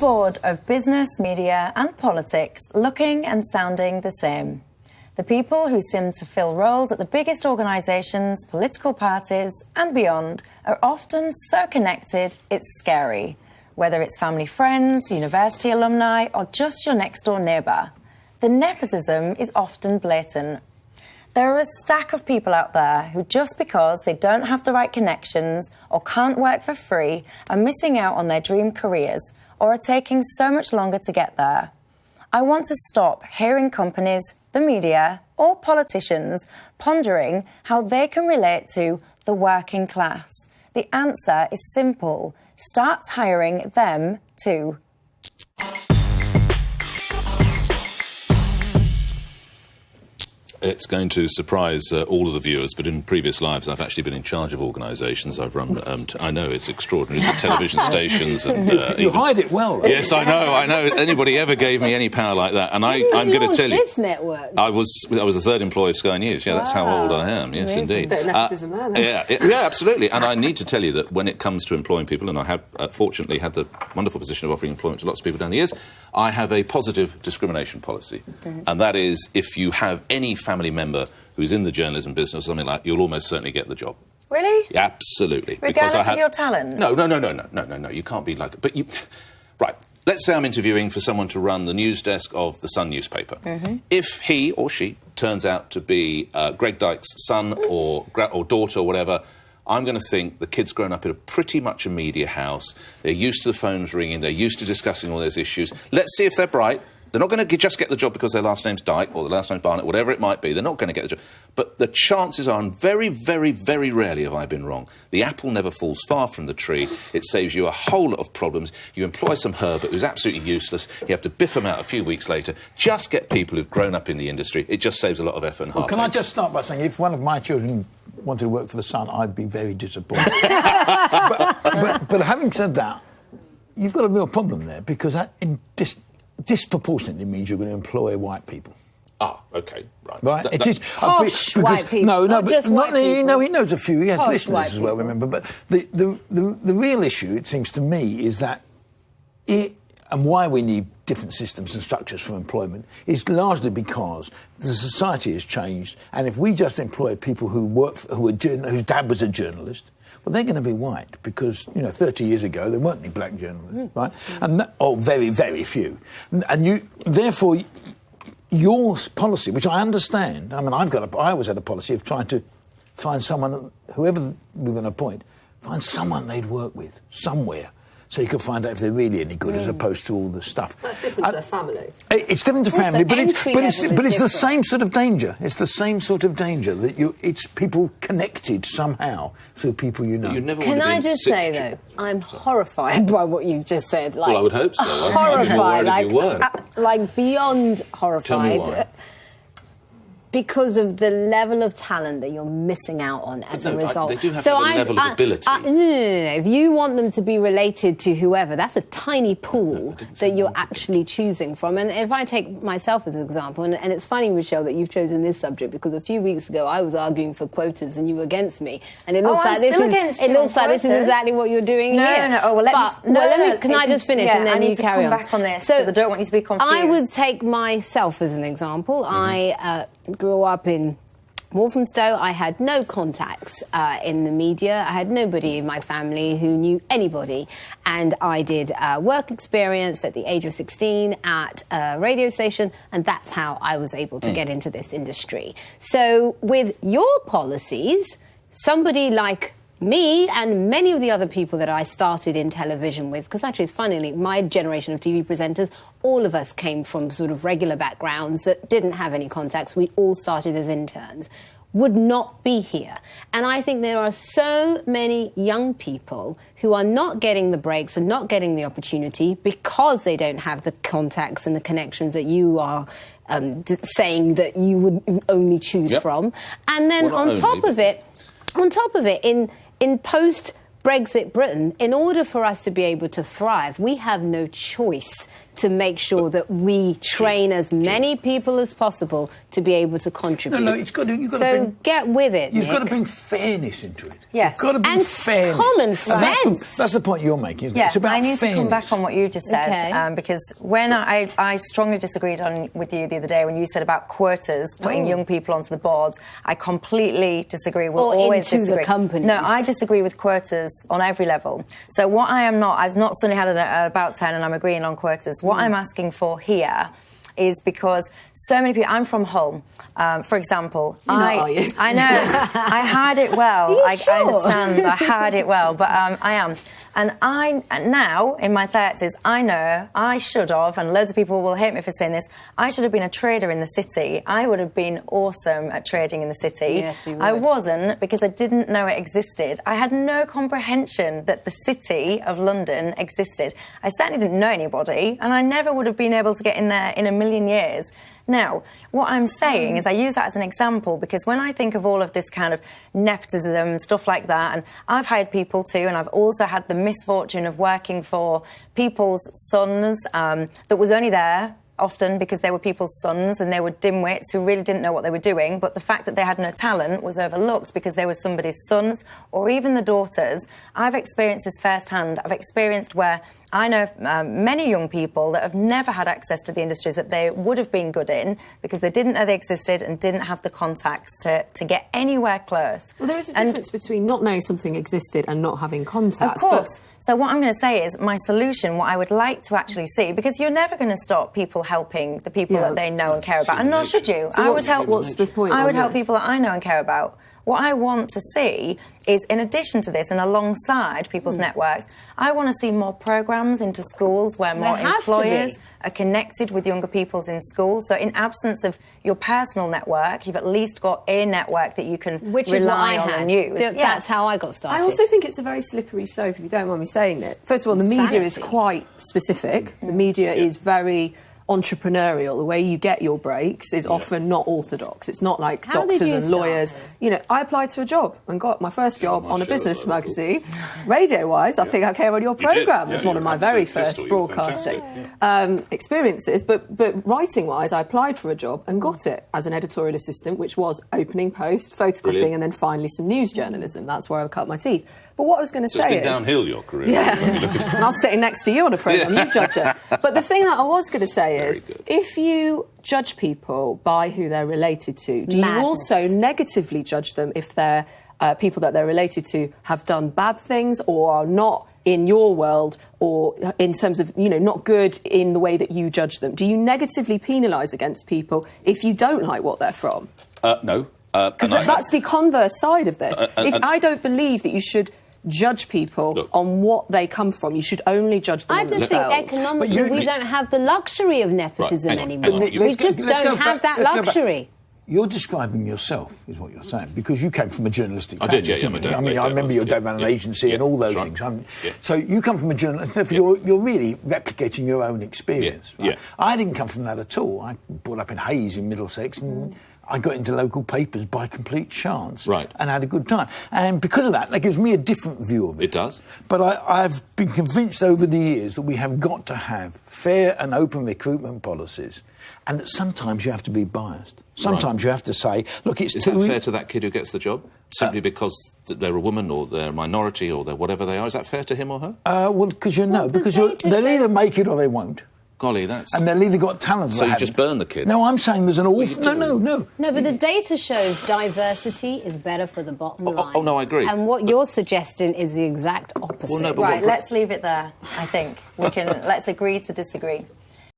bored of business, media and politics looking and sounding the same? The people who seem to fill roles at the biggest organisations, political parties and beyond are often so connected it's scary. Whether it's family friends, university alumni or just your next-door neighbour, the nepotism is often blatant. There are a stack of people out there who, just because they don't have the right connections or can't work for free, are missing out on their dream careers or are taking so much longer to get there. I want to stop hearing companies, the media or politicians pondering how they can relate to the working class. The answer is simple. Start hiring them too. It's going to surprise all of the viewers, but in previous lives I've actually been in charge of organisations. I've run, I know, it's extraordinary, the television stations. And, you hide it well, right? Yes, I know. Anybody ever gave me any power like that? And I'm going to tell you... this network? I was the third employee of Sky News. Yeah, that's how old I am. Yes, indeed. Bit of nepotism there, then. Yeah, absolutely. And I need to tell you that when it comes to employing people, and I have fortunately had the wonderful position of offering employment to lots of people down the years, I have a positive discrimination policy. Mm-hmm. And that is, if you have any family member who's in the journalism business or something like that, you'll almost certainly get the job. Really? Yeah, absolutely. Regardless of your talent? No. You can't be like... But you... Right. Let's say I'm interviewing for someone to run the news desk of the Sun newspaper. Mm-hmm. If he or she turns out to be Greg Dyke's son or daughter or whatever, I'm going to think the kid's grown up in a pretty much a media house. They're used to the phones ringing. They're used to discussing all those issues. Let's see if they're bright. They're not going to just get the job because their last name's Dyke or their last name's Barnett, whatever it might be. They're not going to get the job. But the chances are, and very, very, very rarely have I been wrong, the apple never falls far from the tree. It saves you a whole lot of problems. You employ some Herbert who's absolutely useless. You have to biff him out a few weeks later. Just get people who've grown up in the industry. It just saves a lot of effort and heartache. Can I just start by saying, if one of my children wanted to work for the Sun, I'd be very disappointed. but having said that, you've got a real problem there, because that disproportionately means you're going to employ white people. Ah, OK, right. Right? It is posh white people. No, but not he knows a few. He has Posh listeners as well, remember. But the real issue, it seems to me, is that and why we need different systems and structures for employment is largely because the society has changed, and if we just employ people whose dad was a journalist, well, they're going to be white, because 30 years ago there weren't any black journalists, right? And very, very few. And therefore, your policy, which I understand, I mean, I always had a policy of trying to find someone, whoever we're going to appoint, find someone they'd work with somewhere, so you can find out if they're really any good, as opposed to all the stuff. That's different to their family. It's different to family, but it's the same sort of danger. It's the same sort of danger that it's people connected somehow through people you know. Can I just say, though, I'm horrified by what you've just said. Well, I would hope so. Horrified, like beyond horrified. Tell me why. Because of the level of talent that you're missing out on as a result. They do have a level of ability. No. If you want them to be related to whoever, that's a tiny pool that you're actually choosing from. And if I take myself as an example, and it's funny, Michelle, that you've chosen this subject, because a few weeks ago I was arguing for quotas and you were against me. And it looks this is exactly what you're doing here. No. Oh, well, can I just finish and then you carry on? I need to come back on this, because I don't want you to be confused. I would take myself as an example. I grew up in Walthamstow. I had no contacts in the media. I had nobody in my family who knew anybody. And I did work experience at the age of 16 at a radio station, and that's how I was able to get into this industry. So with your policies, somebody like me and many of the other people that I started in television with, because actually it's funny, my generation of TV presenters, all of us came from sort of regular backgrounds that didn't have any contacts. We all started as interns, would not be here. And I think there are so many young people who are not getting the breaks and not getting the opportunity because they don't have the contacts and the connections that you are saying that you would only choose from. And then on top of it, in post-Brexit Britain, in order for us to be able to thrive, we have no choice to make sure that we train as many people as possible to be able to contribute. No, you've got to so bring, get with it, You've Nick. got to bring fairness into it. Yes. You've got to bring And fairness. common sense. That's the point you're making, isn't it? Yeah, It's about I need fairness. to come back on what you just said, Okay. because when I strongly disagreed with you the other day when you said about quotas, putting young people onto the boards. I completely disagree. We'll Or always into the disagree. companies. No, I disagree with quotas on every level. So what I am not, I've not suddenly had about 10 and I'm agreeing on quotas. What I'm asking for here is because so many people. I'm from Hull, for example. You're not, are you? I know. I hide it well. Are you I sure? understand. I hide it well, but I am. And I now, in my 30s, I know I should have, and loads of people will hate me for saying this, I should have been a trader in the city. I would have been awesome at trading in the city. Yes, you would. I wasn't, because I didn't know it existed. I had no comprehension that the city of London existed. I certainly didn't know anybody, and I never would have been able to get in there in a million years. Now, what I'm saying is I use that as an example because when I think of all of this kind of nepotism, stuff like that, and I've hired people too, and I've also had the misfortune of working for people's sons that was only there often because they were people's sons and they were dimwits who really didn't know what they were doing, but the fact that they had no talent was overlooked because they were somebody's sons or even the daughters. I've experienced this firsthand. I've experienced where I know many young people that have never had access to the industries that they would have been good in because they didn't know they existed and didn't have the contacts to get anywhere close. Well, there is a difference between not knowing something existed and not having Of contacts. course. So what I'm going to say is my solution, what I would like to actually see, because you're never going to stop people helping the people that they know and care about, and nor should you. So what's the point I on would help this? people that I know and care about. What I want to see is, in addition to this and alongside people's networks, I want to see more programmes into schools where more There has to employers be. are connected with younger peoples in schools. So in absence of your personal network, you've at least got a network that you can Which is what rely I on had. and use. That's how I got started. I also think it's a very slippery slope, if you don't mind me saying it. First of all, the media is Insanity. quite specific. The media is very entrepreneurial. The way you get your breaks is often not orthodox. It's not like How did doctors you and start? lawyers. You know, I applied to a job and got my first job on a Michelle, business that's magazine. Radio-wise, I think I came on your You did. programme. Yeah, It's one of you my were very absolute first pistol. You were broadcasting fantastic. experiences. But writing-wise, I applied for a job and got it as an editorial assistant, which was opening post, photocopying, Brilliant. and then finally some news journalism. That's where I cut my teeth. But what I was going to So it's say been is... downhill, your career. Yeah, when you look at it. and I was sitting next to you on a programme, you judge it. But the thing that I was going to say Very is, good. if you judge people by who they're related to, do you Madness. also negatively judge them if they're people that they're related to have done bad things or are not in your world or in terms of, not good in the way that you judge them? Do you negatively penalise against people if you don't like what they're from? No. Because And I- that's the converse side of this. and- I don't believe that you should judge people Look. on what they come from. You should only judge them I on just think themselves. economically But you- we don't have the luxury of nepotism Right, hang on, anymore. hang on. We Let's just go- let's don't go have back- that let's go back. luxury. You're describing yourself, is what you're saying, because you came from a journalistic I family. did, yeah, didn't my you? dad- I mean, my I dad remember was, your yeah, dad ran an yeah, agency yeah, and all those that's things. right. Yeah. So you come from a journalistic... You're really replicating your own experience. Yeah, Right? yeah. I didn't come from that at all. I brought up in Hayes in Middlesex and I got into local papers by complete chance. Right. And had a good time. And because of that gives me a different view of it. It does. But I've been convinced over the years that we have got to have fair and open recruitment policies, and that sometimes you have to be biased. Sometimes you have to say, look, it's Is too... that fair to that kid who gets the job? Simply because they're a woman or they're a minority or they're whatever they are? Is that fair to him or her? well, because the data they'll shows- either make it or they won't. Golly, that's... And they'll either got talent or So they you haven't. just burn the kid? No, I'm saying there's an awful... you No. No, but the data shows diversity is better for the bottom line. oh, no, I agree. And what you're suggesting is the exact opposite. Well, no, but Right, what- let's leave it there, I think. Let's agree to disagree.